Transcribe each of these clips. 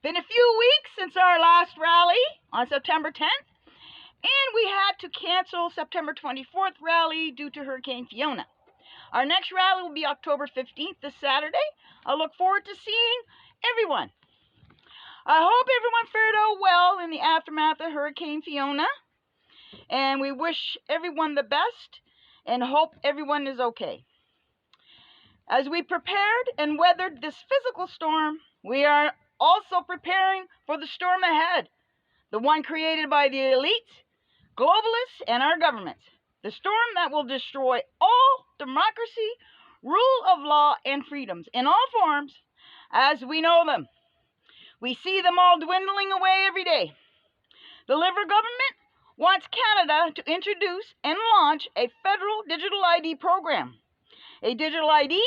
Been a few weeks since our last rally on September 10th, and we had to cancel September 24th rally due to Hurricane Fiona. Our next rally will be October 15th, this Saturday. I look forward to seeing everyone. I hope everyone fared out well in the aftermath of Hurricane Fiona, and we wish everyone the best and hope everyone is okay. As we prepared and weathered this physical storm, we are also preparing for the storm ahead, the one created by the elites, globalists, and our governments. The storm that will destroy all democracy, rule of law, and freedoms in all forms as we know them. We see them all dwindling away every day. The Liberal government wants Canada to introduce and launch a federal digital ID program. A digital ID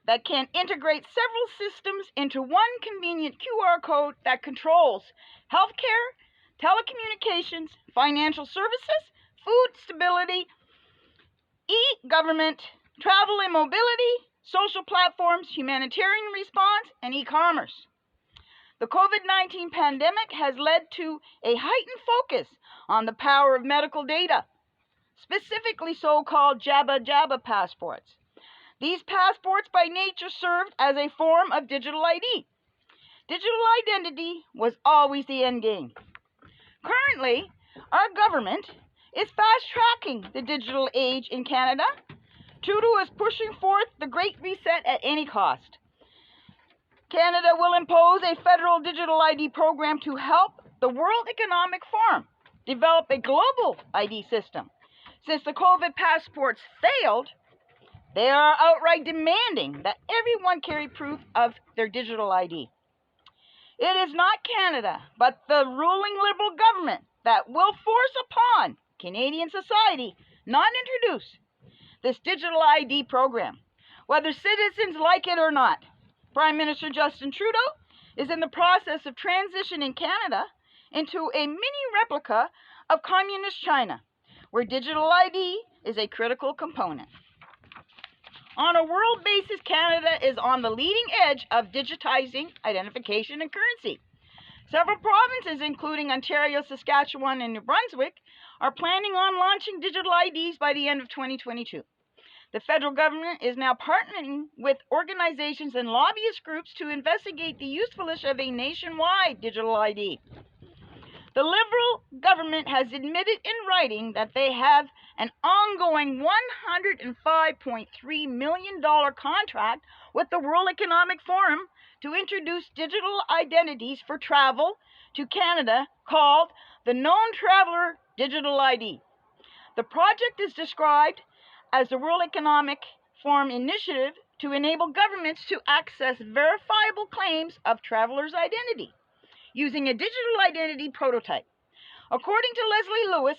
that can integrate several systems into one convenient QR code that controls healthcare, telecommunications, financial services, food stability, e-government, travel and mobility, social platforms, humanitarian response, and e-commerce. The COVID-19 pandemic has led to a heightened focus on the power of medical data, specifically so-called jabba passports. These passports by nature served as a form of digital ID. Digital identity was always the end game. Currently, our government is fast-tracking the digital age in Canada. Trudeau is pushing forth the Great Reset at any cost. Canada will impose a federal digital ID program to help the World Economic Forum develop a global ID system. Since the COVID passports failed, they are outright demanding that everyone carry proof of their digital ID. It is not Canada, but the ruling Liberal government that will force upon Canadian society not introduce this digital ID program, whether citizens like it or not. Prime Minister Justin Trudeau is in the process of transitioning Canada into a mini replica of Communist China, where digital ID is a critical component. On a world basis, Canada is on the leading edge of digitizing identification and currency. Several provinces, including Ontario, Saskatchewan, and New Brunswick, are planning on launching digital IDs by the end of 2022. The federal government is now partnering with organizations and lobbyist groups to investigate the usefulness of a nationwide digital ID. The Liberal government has admitted in writing that they have an ongoing $105.3 million contract with the World Economic Forum to introduce digital identities for travel to Canada called the Known Traveler Digital ID. The project is described as the World Economic Forum initiative to enable governments to access verifiable claims of travelers' identity using a digital identity prototype. According to Leslie Lewis,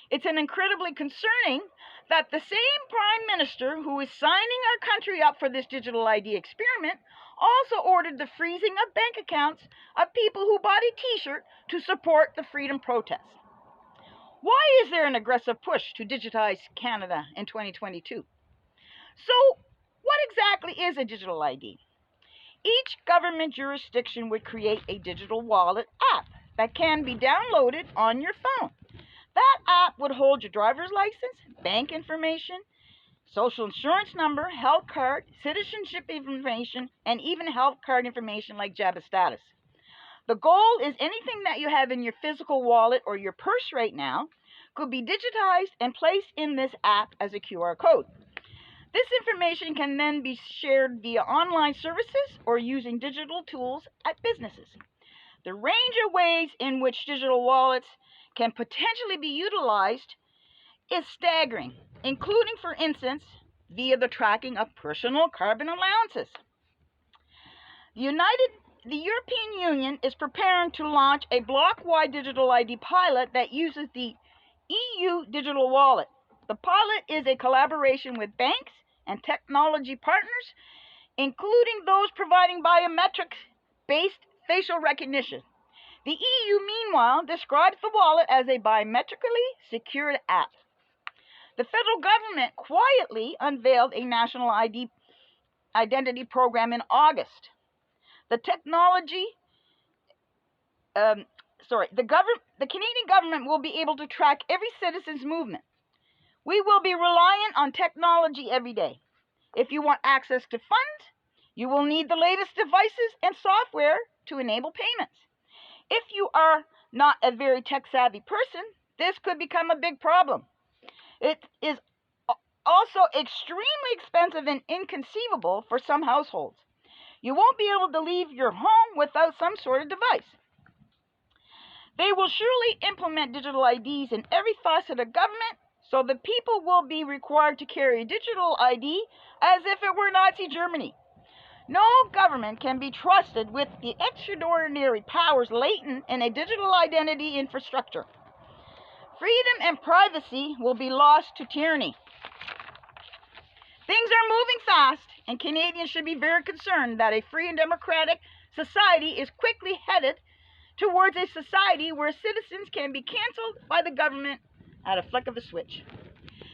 it's incredibly concerning that the same Prime Minister who is signing our country up for this digital ID experiment also ordered the freezing of bank accounts of people who bought a t-shirt to support the freedom protests. Why is there an aggressive push to digitize Canada in 2022? So, what exactly is a digital ID? Each government jurisdiction would create a digital wallet app that can be downloaded on your phone. That app would hold your driver's license, bank information, social insurance number, health card, citizenship information, and even health card information like JABA status. The goal is anything that you have in your physical wallet or your purse right now could be digitized and placed in this app as a QR code. This information can then be shared via online services or using digital tools at businesses. The range of ways in which digital wallets can potentially be utilized is staggering, including, for instance, via the tracking of personal carbon allowances. The European Union is preparing to launch a block-wide digital ID pilot that uses the EU digital wallet. The pilot is a collaboration with banks and technology partners, including those providing biometrics-based facial recognition. The EU, meanwhile, describes the wallet as a biometrically secured app. The federal government quietly unveiled a national identity program in August. The technology the Canadian government will be able to track every citizen's movement. We will be reliant on technology every day. If you want access to funds, you will need the latest devices and software to enable payments. If you are not a very tech-savvy person, this could become a big problem. It is also extremely expensive and inconceivable for some households. You won't be able to leave your home without some sort of device. They will surely implement digital IDs in every facet of government, so the people will be required to carry a digital ID as if it were Nazi Germany. No government can be trusted with the extraordinary powers latent in a digital identity infrastructure. Freedom and privacy will be lost to tyranny. Things are moving fast, and Canadians should be very concerned that a free and democratic society is quickly headed towards a society where citizens can be cancelled by the government at a flick of a switch.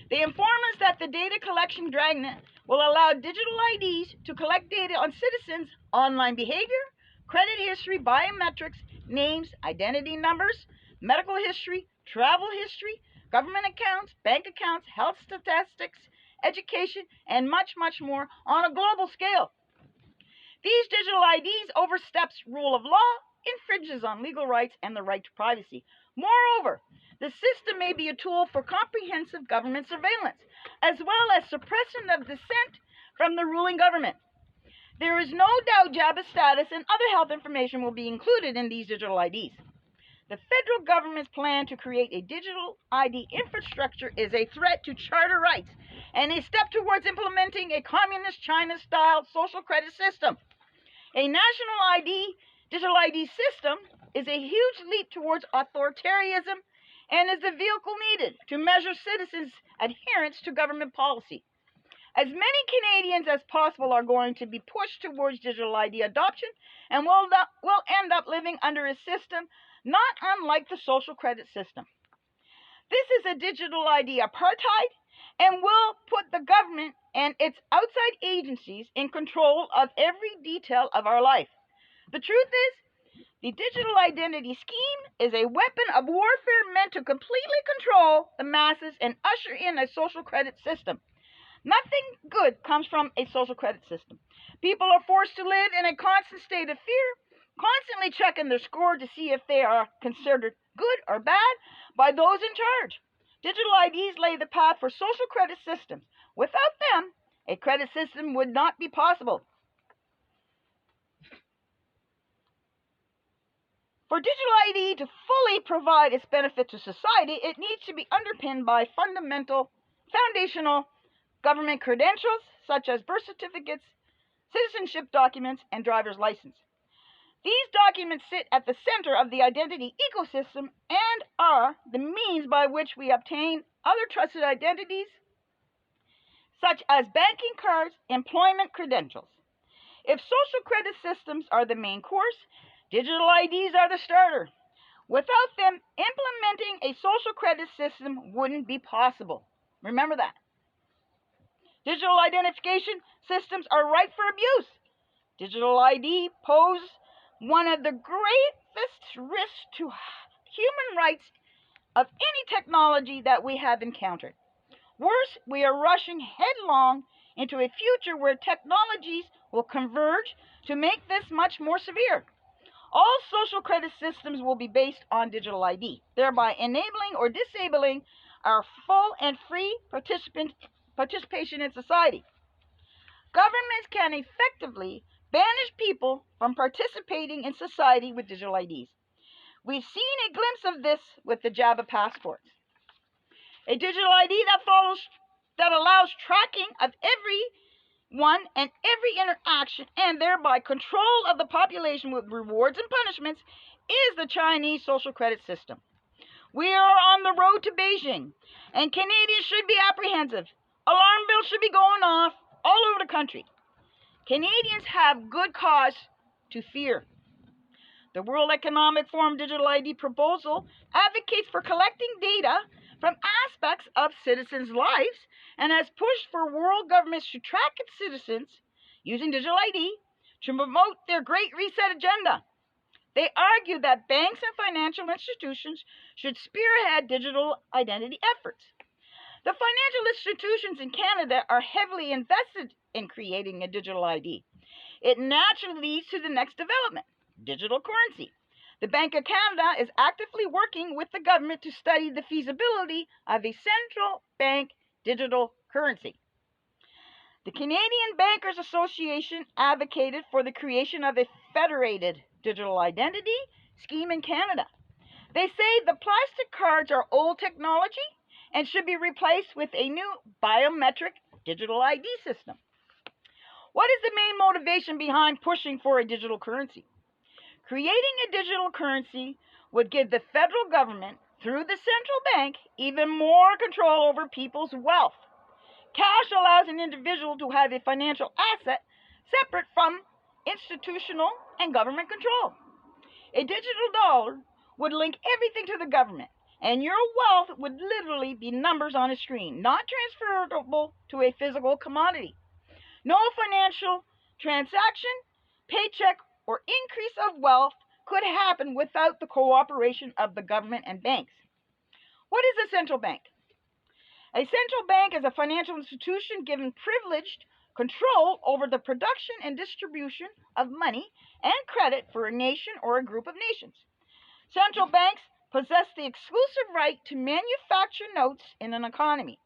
They inform us that the data collection dragnet will allow digital IDs to collect data on citizens' online behavior, credit history, biometrics, names, identity numbers, medical history, travel history, government accounts, bank accounts, health statistics, education, and much, much more on a global scale. These digital IDs oversteps rule of law, infringes on legal rights and the right to privacy. Moreover, the system may be a tool for comprehensive government surveillance, as well as suppression of dissent from the ruling government. There is no doubt Jabba status and other health information will be included in these digital IDs. The federal government's plan to create a digital ID infrastructure is a threat to charter rights and a step towards implementing a communist China-style social credit system. A national digital ID system is a huge leap towards authoritarianism and is the vehicle needed to measure citizens' adherence to government policy. As many Canadians as possible are going to be pushed towards digital ID adoption and will end up living under a system not unlike the social credit system. This is a digital ID apartheid and will put the government and its outside agencies in control of every detail of our life. The truth is, the digital identity scheme is a weapon of warfare meant to completely control the masses and usher in a social credit system. Nothing good comes from a social credit system. People are forced to live in a constant state of fear, constantly checking their score to see if they are considered good or bad by those in charge. Digital IDs lay the path for social credit systems. Without them, a credit system would not be possible. For digital ID to fully provide its benefit to society, it needs to be underpinned by foundational government credentials such as birth certificates, citizenship documents, and driver's license. These documents sit at the center of the identity ecosystem and are the means by which we obtain other trusted identities such as banking cards, employment credentials. If social credit systems are the main course, digital IDs are the starter. Without them, implementing a social credit system wouldn't be possible. Remember that. Digital identification systems are ripe for abuse. Digital ID pose one of the greatest risks to human rights of any technology that we have encountered. Worse, we are rushing headlong into a future where technologies will converge to make this much more severe. All social credit systems will be based on digital ID, thereby enabling or disabling our full and free participation in society. Governments can effectively banish people from participating in society with digital IDs. We've seen a glimpse of this with the Jabba passports. A digital ID that allows tracking of everyone and every interaction and thereby control of the population with rewards and punishments is the Chinese social credit system. We are on the road to Beijing, and Canadians should be apprehensive. Alarm bells should be going off all over the country. Canadians have good cause to fear. The World Economic Forum Digital ID proposal advocates for collecting data from aspects of citizens' lives and has pushed for world governments to track its citizens using digital ID to promote their Great Reset agenda. They argue that banks and financial institutions should spearhead digital identity efforts. The financial institutions in Canada are heavily invested in creating a digital ID. It naturally leads to the next development, digital currency. The Bank of Canada is actively working with the government to study the feasibility of a central bank digital currency. The Canadian Bankers Association advocated for the creation of a federated digital identity scheme in Canada. They say the plastic cards are old technology and should be replaced with a new biometric digital ID system. What is the main motivation behind pushing for a digital currency? Creating a digital currency would give the federal government, through the central bank, even more control over people's wealth. Cash allows an individual to have a financial asset separate from institutional and government control. A digital dollar would link everything to the government, and your wealth would literally be numbers on a screen, not transferable to a physical commodity. No financial transaction, paycheck, or increase of wealth could happen without the cooperation of the government and banks. What is a central bank? A central bank is a financial institution given privileged control over the production and distribution of money and credit for a nation or a group of nations. Central banks possess the exclusive right to manufacture notes in an economy.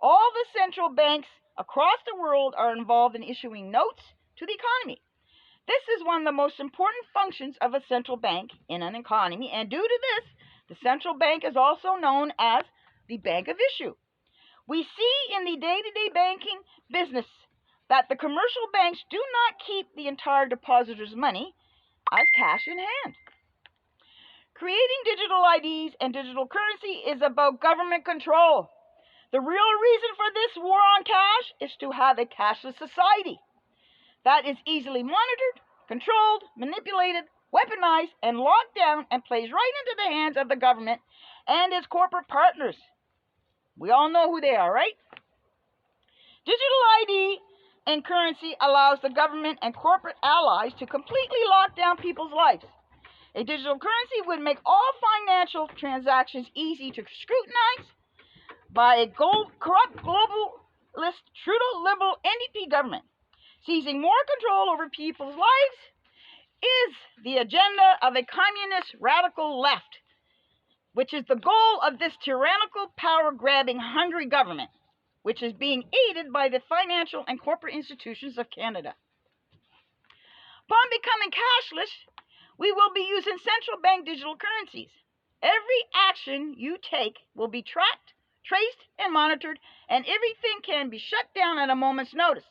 All the central banks across the world are involved in issuing notes to the economy. This is one of the most important functions of a central bank in an economy, and due to this, the central bank is also known as the bank of issue. We see in the day-to-day banking business that the commercial banks do not keep the entire depositor's money as cash in hand. Creating digital IDs and digital currency is about government control. The real reason for this war on cash is to have a cashless society that is easily monitored, controlled, manipulated, weaponized, and locked down and plays right into the hands of the government and its corporate partners. We all know who they are, right? Digital ID and currency allows the government and corporate allies to completely lock down people's lives. A digital currency would make all financial transactions easy to scrutinize by a corrupt globalist Trudeau liberal NDP government. Seizing more control over people's lives is the agenda of a communist radical left, which is the goal of this tyrannical, power-grabbing, hungry government, which is being aided by the financial and corporate institutions of Canada. Upon becoming cashless, we will be using central bank digital currencies. Every action you take will be tracked, traced, and monitored, and everything can be shut down at a moment's notice.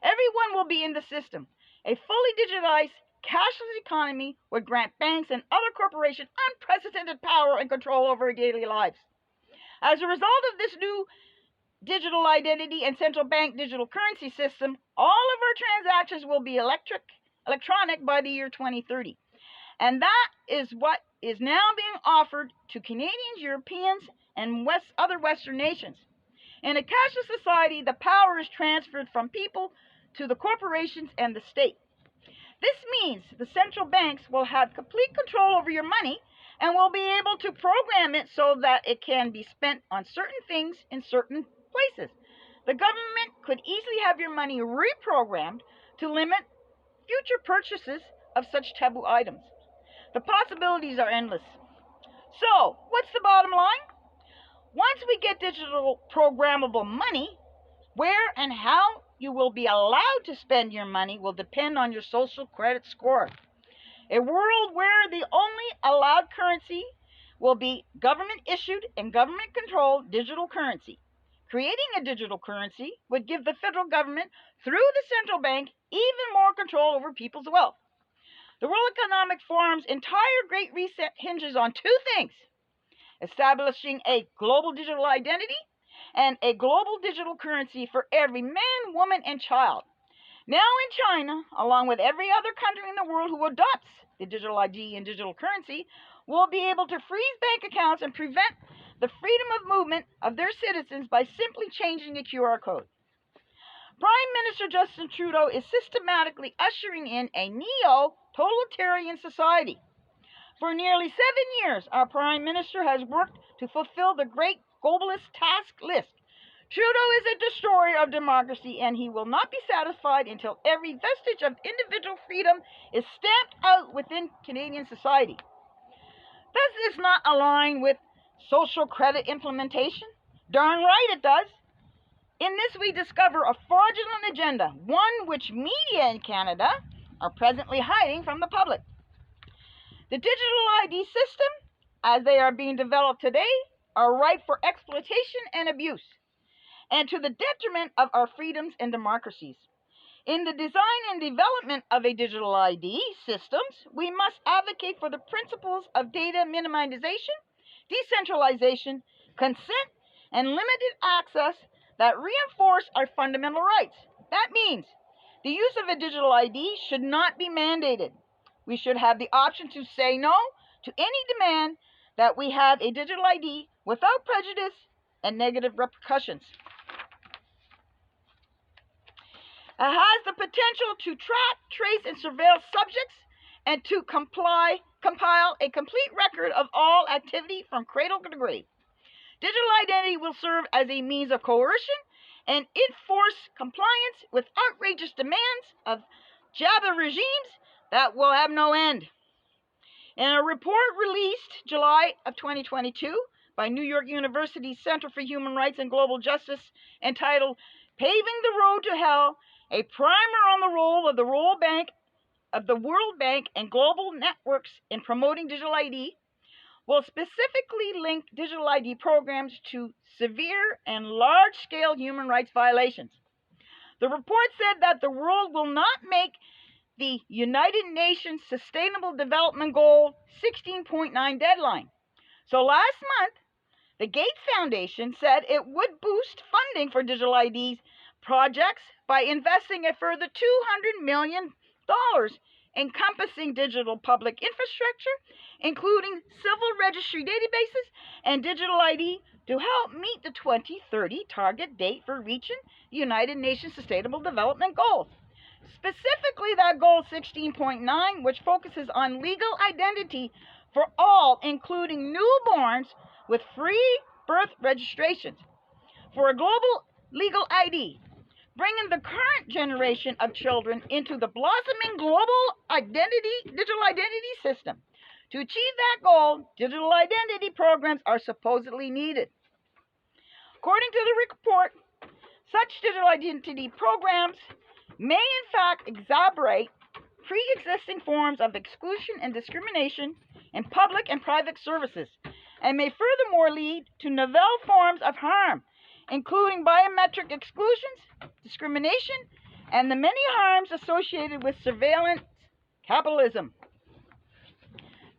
Everyone will be in the system. A fully digitized, cashless economy would grant banks and other corporations unprecedented power and control over our daily lives. As a result of this new digital identity and central bank digital currency system, all of our transactions will be electronic by the year 2030. And that is what is now being offered to Canadians, Europeans, and other Western nations. In a cashless society, the power is transferred from people to the corporations and the state. This means the central banks will have complete control over your money and will be able to program it so that it can be spent on certain things in certain places. The government could easily have your money reprogrammed to limit future purchases of such taboo items. The possibilities are endless. So, what's the bottom line? Once we get digital programmable money, where and how you will be allowed to spend your money will depend on your social credit score. A world where the only allowed currency will be government issued and government controlled digital currency. Creating a digital currency would give the federal government, through the central bank, even more control over people's wealth. The World Economic Forum's entire Great Reset hinges on two things: establishing a global digital identity and a global digital currency for every man, woman, and child. Now in China, along with every other country in the world who adopts the digital ID and digital currency, will be able to freeze bank accounts and prevent the freedom of movement of their citizens by simply changing a QR code. Prime Minister Justin Trudeau is systematically ushering in a neo-totalitarian society. For nearly 7 years, our Prime Minister has worked to fulfill the great globalist task list. Trudeau is a destroyer of democracy, and he will not be satisfied until every vestige of individual freedom is stamped out within Canadian society. Does this not align with social credit implementation? Darn right it does. In this we discover a fraudulent agenda, one which media in Canada are presently hiding from the public. The digital ID system, as they are being developed today, are ripe for exploitation and abuse, and to the detriment of our freedoms and democracies. In the design and development of a digital ID systems, we must advocate for the principles of data minimization, decentralization, consent, and limited access that reinforce our fundamental rights. That means the use of a digital ID should not be mandated. We should have the option to say no to any demand that we have a digital ID without prejudice and negative repercussions. It has the potential to track, trace, and surveil subjects and to compile a complete record of all activity from cradle to grave. Digital identity will serve as a means of coercion and enforce compliance with outrageous demands of Jabba regimes that will have no end. In a report released July of 2022 by New York University Center for Human Rights and Global Justice entitled Paving the Road to Hell, a primer on the role of the World Bank and global networks in promoting digital ID, will specifically link digital ID programs to severe and large-scale human rights violations. The report said that the world will not make the United Nations Sustainable Development Goal 16.9 deadline. So last month, the Gates Foundation said it would boost funding for digital IDs projects by investing a further $200 million encompassing digital public infrastructure, including civil registry databases and digital ID to help meet the 2030 target date for reaching the United Nations Sustainable Development Goals. Specifically, that goal 16.9, which focuses on legal identity for all, including newborns with free birth registrations, for a global legal ID, bringing the current generation of children into the blossoming global digital identity system. To achieve that goal, digital identity programs are supposedly needed. According to the report, such digital identity programs may in fact exacerbate pre-existing forms of exclusion and discrimination in public and private services, and may furthermore lead to novel forms of harm, including biometric exclusions, discrimination, and the many harms associated with surveillance capitalism.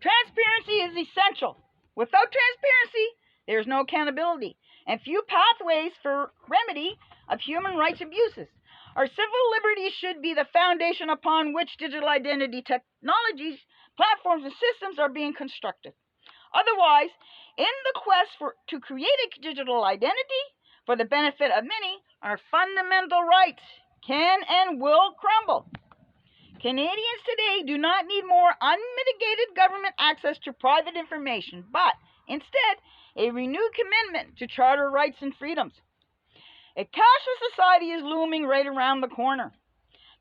Transparency is essential. Without transparency, there is no accountability and few pathways for remedy of human rights abuses. Our civil liberties should be the foundation upon which digital identity technologies, platforms, and systems are being constructed. Otherwise, in the quest to create a digital identity for the benefit of many, our fundamental rights can and will crumble. Canadians today do not need more unmitigated government access to private information, but instead a renewed commitment to charter rights and freedoms. A cashless society is looming right around the corner.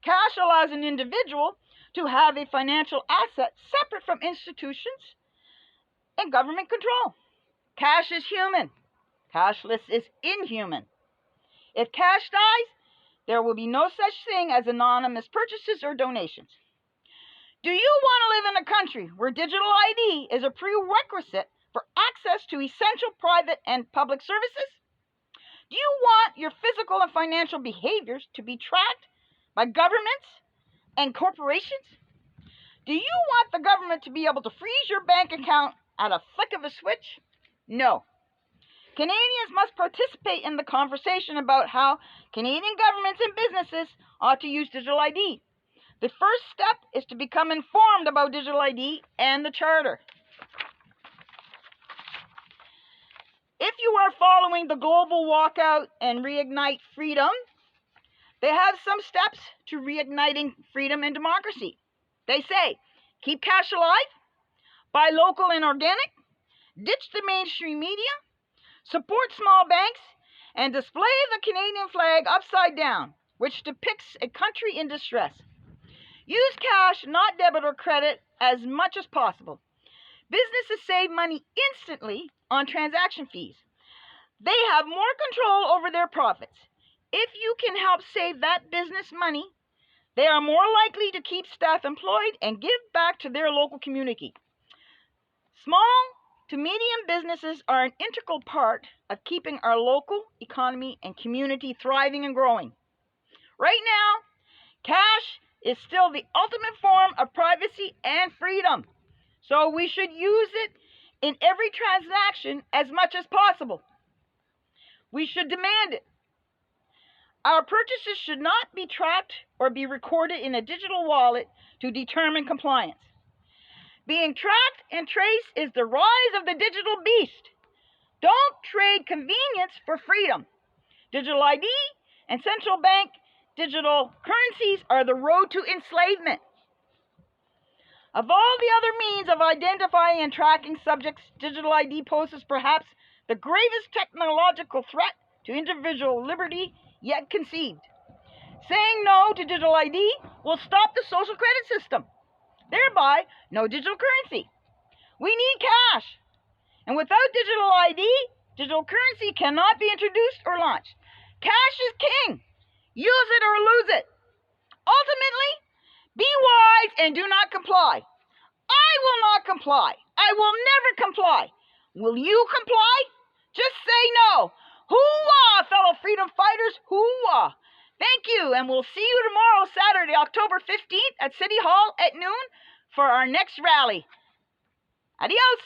Cash allows an individual to have a financial asset separate from institutions and government control. Cash is human. Cashless is inhuman. If cash dies, there will be no such thing as anonymous purchases or donations. Do you want to live in a country where digital ID is a prerequisite for access to essential private and public services? Do you want your physical and financial behaviors to be tracked by governments and corporations? Do you want the government to be able to freeze your bank account at a flick of a switch? No. Canadians must participate in the conversation about how Canadian governments and businesses ought to use digital ID. The first step is to become informed about digital ID and the Charter. If you are following the global walkout and reignite freedom, they have some steps to reigniting freedom and democracy. They say, keep cash alive, Buy local and organic, ditch the mainstream media, support small banks, and display the Canadian flag upside down, which depicts a country in distress. Use cash, not debit or credit, as much as possible. Businesses save money instantly on transaction fees. They have more control over their profits. If you can help save that business money, they are more likely to keep staff employed and give back to their local community. Small to medium businesses are an integral part of keeping our local economy and community thriving and growing. Right now, cash is still the ultimate form of privacy and freedom, so we should use it in every transaction as much as possible. We should demand it. Our purchases should not be tracked or be recorded in a digital wallet to determine compliance. Being tracked and traced is the rise of the digital beast. Don't trade convenience for freedom. Digital ID and central bank digital currencies are the road to enslavement. Of all the other means of identifying and tracking subjects, digital ID poses perhaps the gravest technological threat to individual liberty yet conceived. Saying no to digital ID will stop the social credit system, thereby no digital currency. We need cash, and without digital ID, digital currency cannot be introduced or launched. Cash is king. Use it or lose it. Ultimately, be wise and do not comply. I will not comply. I will never comply. Will you comply? Just say no. Hoo-wah, fellow freedom fighters. Hoo-wah. Thank you, and we'll see you tomorrow, Saturday, October 15th at City Hall at noon for our next rally. Adios.